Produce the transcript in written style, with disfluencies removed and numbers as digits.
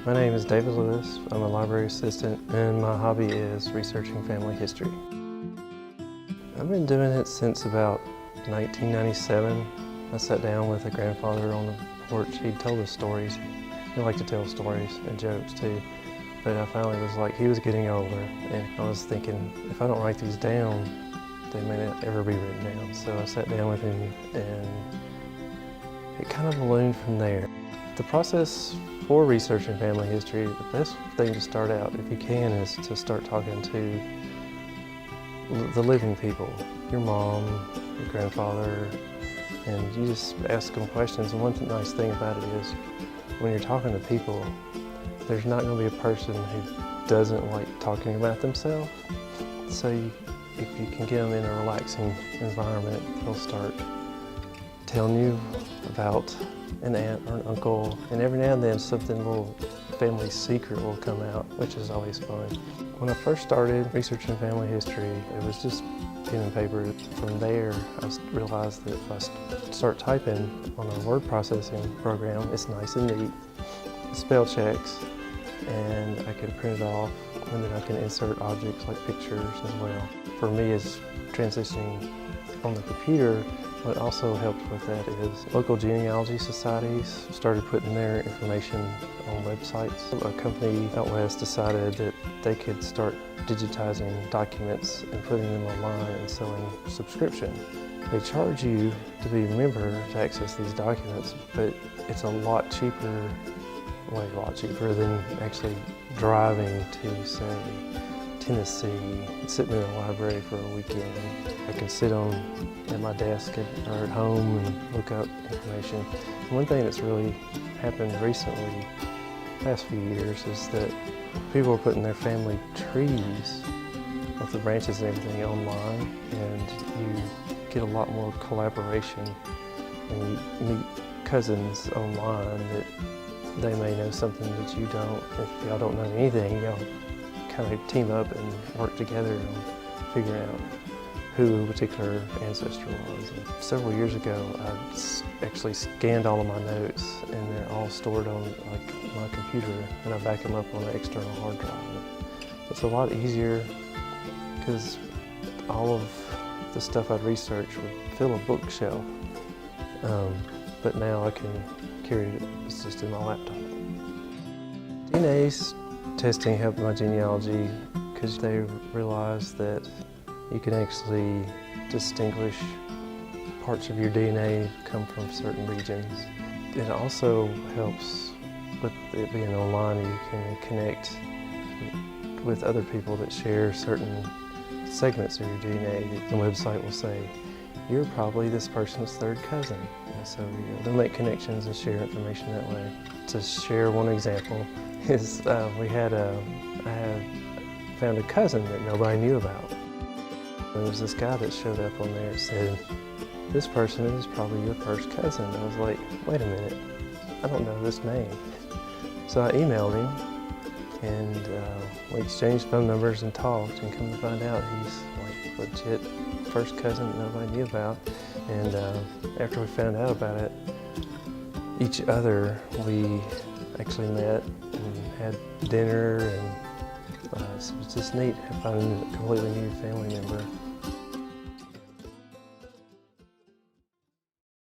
My name is David Lewis. I'm a library assistant and my hobby is researching family history. I've been doing it since about 1997. I sat down with a grandfather on the porch. He told us stories. He liked to tell stories and jokes too. But I finally was like, he was getting older and I was thinking, if I don't write these down, they may not ever be written down. So I sat down with him and it kind of ballooned from there. The process for researching family history, the best thing to start out, if you can, is to start talking to the living people, your mom, your grandfather, and you just ask them questions. And one nice thing about it is when you're talking to people, there's not going to be a person who doesn't like talking about themselves. So if you can get them in a relaxing environment, they'll start telling you about an aunt or an uncle, and every now and then something little family secret will come out, which is always fun. When I first started researching family history, it was just pen and paper. From there, I realized that if I start typing on a word processing program, it's nice and neat, spell checks, and I can print it off, and then I can insert objects like pictures as well. For me, it's transitioning on the computer. What also helped with that is local genealogy societies started putting their information on websites. A company out west decided that they could start digitizing documents and putting them online and selling subscription. They charge you to be a member to access these documents, but it's a lot cheaper, way a lot cheaper than actually driving to, say, Tennessee and sitting in the library for a weekend. I can sit at my desk or at home and look up information. One thing that's really happened recently, past few years, is that people are putting their family trees with the branches and everything online, and you get a lot more collaboration, and you meet cousins online that they may know something that you don't. If y'all don't know anything, y'all kind of team up and work together on figuring out who a particular ancestor was. And several years ago, I actually scanned all of my notes, and they're all stored on my computer, and I back them up on an external hard drive. It's a lot easier because all of the stuff I'd researched would fill a bookshelf, but now I can carry it. It's just in my laptop. DNA testing helped my genealogy because they realized that you can actually distinguish parts of your DNA come from certain regions. It also helps with it being online. You can connect with other people that share certain segments of your DNA. The website will say, you're probably this person's third cousin. And so they'll make connections and share information that way. To share one example is I had found a cousin that nobody knew about. There was this guy that showed up on there and said, this person is probably your first cousin. I was like, wait a minute, I don't know this name. So I emailed him, and we exchanged phone numbers and talked, and come to find out he's like legit first cousin that nobody knew about. And after we found out about it, each other, we actually met and had dinner, and it was just neat finding a completely new family member.